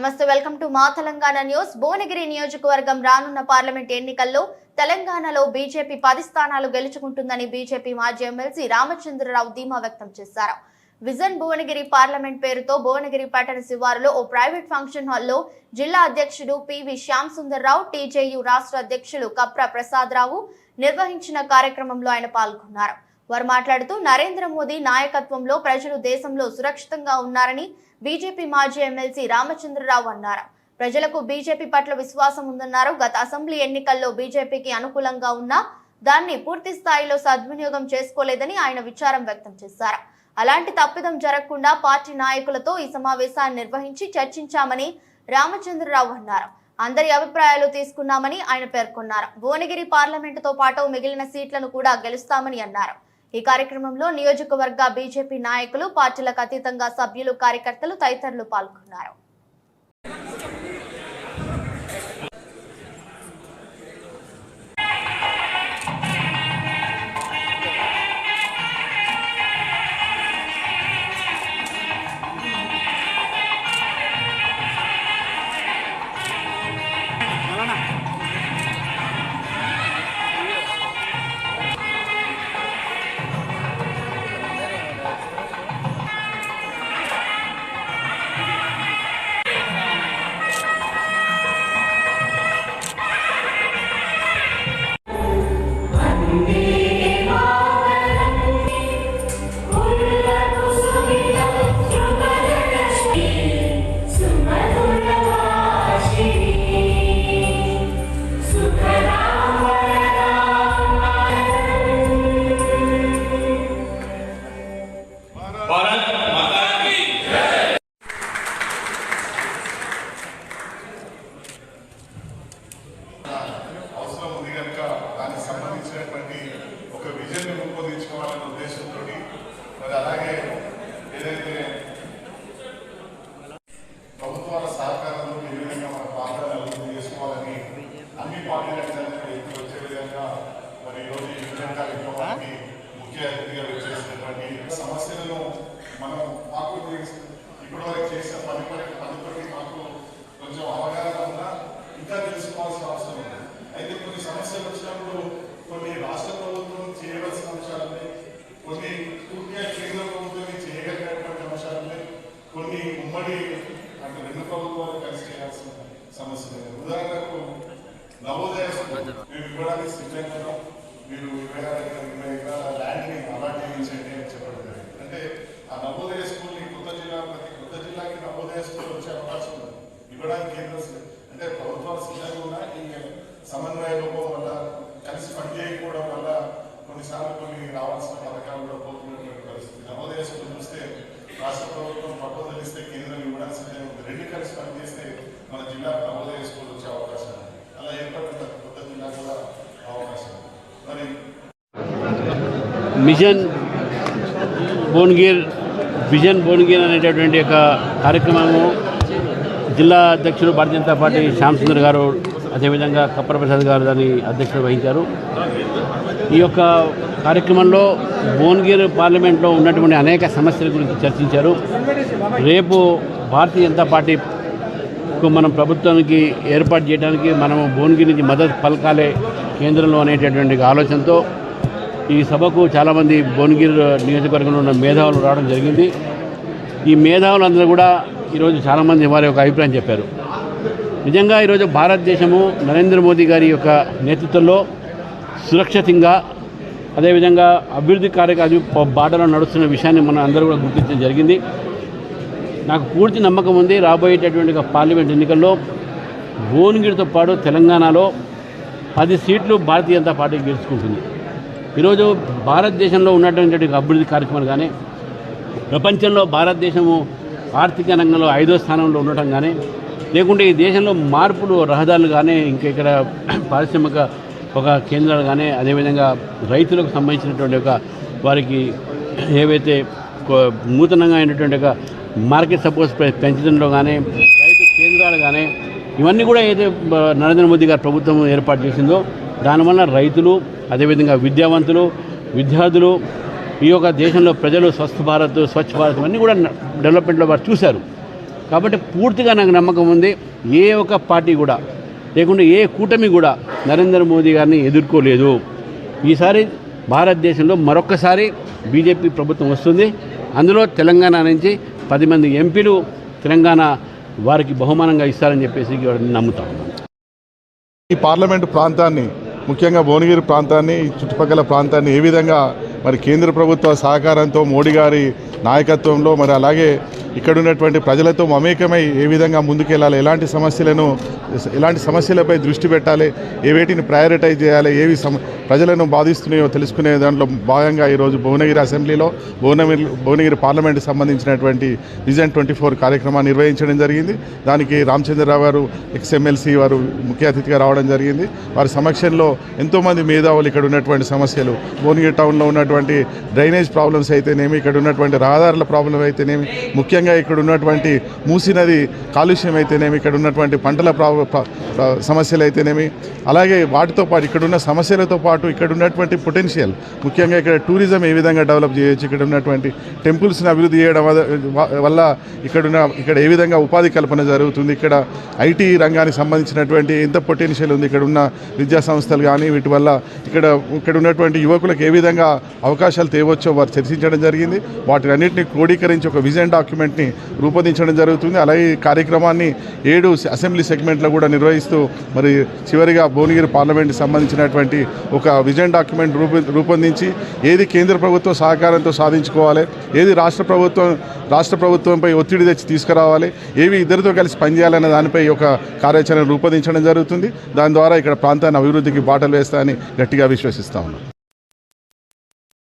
నమస్తే, welcome to మా Telangana news. Bhuvanagiri నియోజకవర్గం రానున్న పార్లమెంట్ ఎన్నికల్లో తెలంగాణలో బీజేపీ 10 స్థానాలు గెలుచుకుంటుందని బీజేపీ మాజీ ఎమ్మెల్సీ రామచంద్రరావు ధీమా వ్యక్తం చేశారు. విజన్ భువనగిరి పార్లమెంట్ పేరుతో భువనగిరి పట్టణ శివారులో ఓ ప్రైవేట్ ఫంక్షన్ హాల్లో జిల్లా అధ్యక్షుడు పివి శ్యామ్ సుందర్ రావు, టీజేయూ రాష్ట్ర అధ్యక్షులు కప్ర ప్రసాద్ రావు నిర్వహించిన కార్యక్రమంలో ఆయన పాల్గొన్నారు. వారు మాట్లాడుతూ నరేంద్ర మోదీ నాయకత్వంలో ప్రజలు దేశంలో సురక్షితంగా ఉన్నారని బీజేపీ మాజీ ఎమ్మెల్సీ రామచంద్రరావు అన్నారు. ప్రజలకు బీజేపీ పట్ల విశ్వాసం ఉందన్నారు. గత అసెంబ్లీ ఎన్నికల్లో బీజేపీకి అనుకూలంగా ఉన్నా దాన్ని పూర్తి స్థాయిలో సద్వినియోగం చేసుకోలేదని ఆయన విచారం వ్యక్తం చేశారు. అలాంటి తప్పిదం జరగకుండా పార్టీ నాయకులతో ఈ సమావేశాన్ని నిర్వహించి చర్చించామని రామచంద్రరావు అన్నారు. అందరి అభిప్రాయాలు తీసుకున్నామని ఆయన పేర్కొన్నారు. భువనగిరి పార్లమెంటుతో పాటు మిగిలిన సీట్లను కూడా గెలుస్తామని అన్నారు. ఈ కార్యక్రమంలో నియోజకవర్గ బీజేపీ నాయకులు, పార్టీలకు అతీతంగా సభ్యులు, కార్యకర్తలు తదితరులు పాల్గొన్నారు. అలాగే ఏదైతే ప్రభుత్వాల సహకారంతో ఏ విధంగా మన పాత్రను అభివృద్ధి చేసుకోవాలని అన్ని పార్టీలకు వచ్చే విధంగా మరి ఈరోజు ఈ విధంగా కార్యక్రమానికి ముఖ్య అతిథిగా వచ్చేసినటువంటి సమస్యలను మనం మాకు ఇప్పటివరకు చేసిన పనిపడి మాకు కొంచెం అవగాహన ఉన్నా ఇంకా తెలుసుకోవాల్సిన అవసరం ఉంది. అయితే కొన్ని సమస్యలు వచ్చినప్పుడు కొన్ని రాష్ట్ర ప్రభుత్వం చేయవలసిన అంశాలని, కొన్ని పూర్తిగా కేంద్ర ప్రభుత్వం చేయగలిగినటువంటి అంశాలని, కొన్ని ఉమ్మడి అంటే రెండు ప్రభుత్వాలు కలిసి చేయాల్సిన సమస్యలు. ఉదాహరణకు నవోదయ మేము ఇవ్వడానికి సిద్ధంగా మీరు 20 ఎకరాల ల్యాండ్ని అలాట్ చేయించండి అని చెప్పడం జరిగింది. అంటే ఆ నవోదయ స్కూల్ని ప్రతి కొత్త జిల్లాకి నవోదయ స్కూల్ వచ్చే అవకాశం ఉంది. ఇవ్వడానికి కేంద్ర అంటే ప్రభుత్వాలు సిద్ధంగా ఉన్న ఈ సమన్వయ లోపం వల్ల, కలిసి పనిచేయకపోవడం వల్ల కొన్నిసార్లు కొన్ని రావాల్సిన పథకాలు కూడా పోతున్నటువంటి పరిస్థితి. నవోదయ స్కూల్ చూస్తే రాష్ట్ర ప్రభుత్వం ప్రపోజల్ ఇస్తే కేంద్రం ఇవ్వడానికి సిద్ధంగా ఉంది. రెండు కలిసి పనిచేస్తే మన జిల్లాకు నవోదయ స్కూల్ వచ్చే అవకాశం ఉంది. అలా ఏర్పడిన కొత్త జిల్లా కూడా అవకాశం ఉంది. మరి మిషన్ భువనగిర్ అనేటటువంటి ఒక కార్యక్రమము జిల్లా అధ్యక్షుడు భారతీయ జనతా పార్టీ శ్యామ్ సుందర్ గారు, అదేవిధంగా కప్ర ప్రసాద్ గారు దాని అధ్యక్షుడు వహించారు. ఈ యొక్క కార్యక్రమంలో భువనగిరి పార్లమెంట్లో ఉన్నటువంటి అనేక సమస్యల గురించి చర్చించారు. రేపు భారతీయ జనతా పార్టీకు మనం ప్రభుత్వానికి ఏర్పాటు చేయడానికి మనము భువనగిరి నుంచి మద్దతు పలకాలే కేంద్రంలో అనేటటువంటి ఆలోచనతో ఈ సభకు చాలామంది భువనగిరి నియోజకవర్గంలో ఉన్న మేధావులు రావడం జరిగింది. ఈ మేధావులందరూ కూడా ఈరోజు చాలామంది వారి యొక్క అభిప్రాయం చెప్పారు. నిజంగా ఈరోజు భారతదేశము నరేంద్ర మోదీ గారి యొక్క నేతృత్వంలో సురక్షితంగా, అదేవిధంగా అభివృద్ధి బాటలో నడుస్తున్న విషయాన్ని మనం అందరూ కూడా గుర్తించడం జరిగింది. నాకు పూర్తి నమ్మకం ఉంది, రాబోయేటటువంటి పార్లమెంట్ ఎన్నికల్లో భువనగిరితో పాటు తెలంగాణలో 10 సీట్లు భారతీయ జనతా పార్టీ గెలుచుకుంటుంది. ఈరోజు భారతదేశంలో ఉన్నటువంటి అభివృద్ధి కార్యక్రమాలు కానీ, ప్రపంచంలో భారతదేశము ఆర్థిక రంగంలో 5వ స్థానంలో ఉండటం కానీ, లేకుంటే ఈ దేశంలో మార్పులు, రహదారులు కానీ, ఇంకా ఇక్కడ పారిశ్రామిక ఒక కేంద్రాలు కానీ, అదేవిధంగా రైతులకు సంబంధించినటువంటి ఒక వారికి ఏవైతే నూతనంగా అయినటువంటి ఒక మార్కెట్ సపోర్ట్ పెంచడంలో కానీ, రైతు కేంద్రాలు కానీ, ఇవన్నీ కూడా ఏదైతే నరేంద్ర మోదీ గారి ప్రభుత్వం ఏర్పాటు చేసిందో దానివల్ల రైతులు, అదేవిధంగా విద్యావంతులు, విద్యార్థులు, ఈ యొక్క దేశంలో ప్రజలు స్వచ్ఛ భారత్ ఇవన్నీ కూడా డెవలప్మెంట్లో వారు చూశారు. కాబట్టి పూర్తిగా నాకు నమ్మకం ఉంది, ఏ ఒక్క పార్టీ కూడా లేకుంటే ఏ కూటమి కూడా నరేంద్ర మోదీ గారిని ఎదుర్కోలేదు. ఈసారి భారతదేశంలో మరొక్కసారి బీజేపీ ప్రభుత్వం వస్తుంది. అందులో తెలంగాణ నుంచి 10 మంది ఎంపీలు తెలంగాణ వారికి బహుమానంగా ఇస్తారని చెప్పేసి నమ్ముతాం. ఈ పార్లమెంటు ప్రాంతాన్ని, ముఖ్యంగా భువనగిరి ప్రాంతాన్ని, చుట్టుపక్కల ప్రాంతాన్ని ఏ విధంగా మరి కేంద్ర ప్రభుత్వ సహకారంతో మోడీ గారి నాయకత్వంలో మరి అలాగే ఇక్కడ ఉన్నటువంటి ప్రజలతో మమేకమై ఏ విధంగా ముందుకెళ్ళాలి, ఎలాంటి సమస్యలపై దృష్టి పెట్టాలి, వేటిని ప్రయారిటైజ్ చేయాలి, ఏవి ప్రజలను బాధిస్తున్నాయో తెలుసుకునే దాంట్లో భాగంగా ఈరోజు భువనగిరి అసెంబ్లీలో భువనగిరి పార్లమెంట్కి సంబంధించినటువంటి విజన్ 24 కార్యక్రమాన్ని నిర్వహించడం జరిగింది. దానికి రామచంద్రరావు గారు ఎక్స్ఎమ్మెల్సీ వారు ముఖ్య అతిథిగా రావడం జరిగింది. వారి సమక్షంలో ఎంతోమంది మేధావులు ఇక్కడ ఉన్నటువంటి సమస్యలు, భువనగిరి టౌన్లో ఉన్నటువంటి డ్రైనేజ్ ప్రాబ్లమ్స్ అయితేనేమి, ఇక్కడ ఉన్నటువంటి రహదారుల ప్రాబ్లం అయితేనేమి, ముఖ్యంగా ఇక్కడ ఉన్నటువంటి మూసీ నది కాలుష్యం అయితేనేమి, ఇక్కడ ఉన్నటువంటి పంటల సమస్యలు అయితేనేమి, అలాగే వాటితో పాటు ఇక్కడున్న సమస్యలతో పాటు ఇక్కడ ఉన్నటువంటి పొటెన్షియల్, ముఖ్యంగా ఇక్కడ టూరిజం ఏ విధంగా డెవలప్ చేయొచ్చు, ఇక్కడ ఉన్నటువంటి టెంపుల్స్ని అభివృద్ధి చేయడం వల్ల ఇక్కడ ఏ విధంగా ఉపాధి కల్పన జరుగుతుంది, ఇక్కడ ఐటీ రంగానికి సంబంధించినటువంటి ఎంత పొటెన్షియల్ ఉంది, ఇక్కడ ఉన్న విద్యా సంస్థలు కానీ వీటి వల్ల ఇక్కడ ఉన్నటువంటి యువకులకు ఏ విధంగా అవకాశాలు తేవచ్చో వారు చర్చించడం జరిగింది. వాటిని అన్నింటినీ క్రోడీకరించి ఒక విజన్ డాక్యుమెంట్ని రూపొందించడం జరుగుతుంది. అలాగే ఈ కార్యక్రమాన్ని 7 అసెంబ్లీ సెగ్మెంట్లో కూడా నిర్వహిస్తూ మరి చివరిగా భువనగిరి పార్లమెంట్కి సంబంధించినటువంటి ఒక విజన్ డాక్యుమెంట్ రూపొందించి ఏది కేంద్ర ప్రభుత్వం సహకారంతో సాధించుకోవాలి, ఏది రాష్ట్ర ప్రభుత్వంపై ఒత్తిడి తెచ్చి తీసుకురావాలి, ఏవి ఇద్దరితో కలిసి పనిచేయాలనే దానిపై ఒక కార్యాచరణ రూపొందించడం జరుగుతుంది. దాని ద్వారా ఇక్కడ ప్రాంతాన్ని అభివృద్ధికి బాటలు వేస్తాయని గట్టిగా విశ్వసిస్తా ఉన్నాం.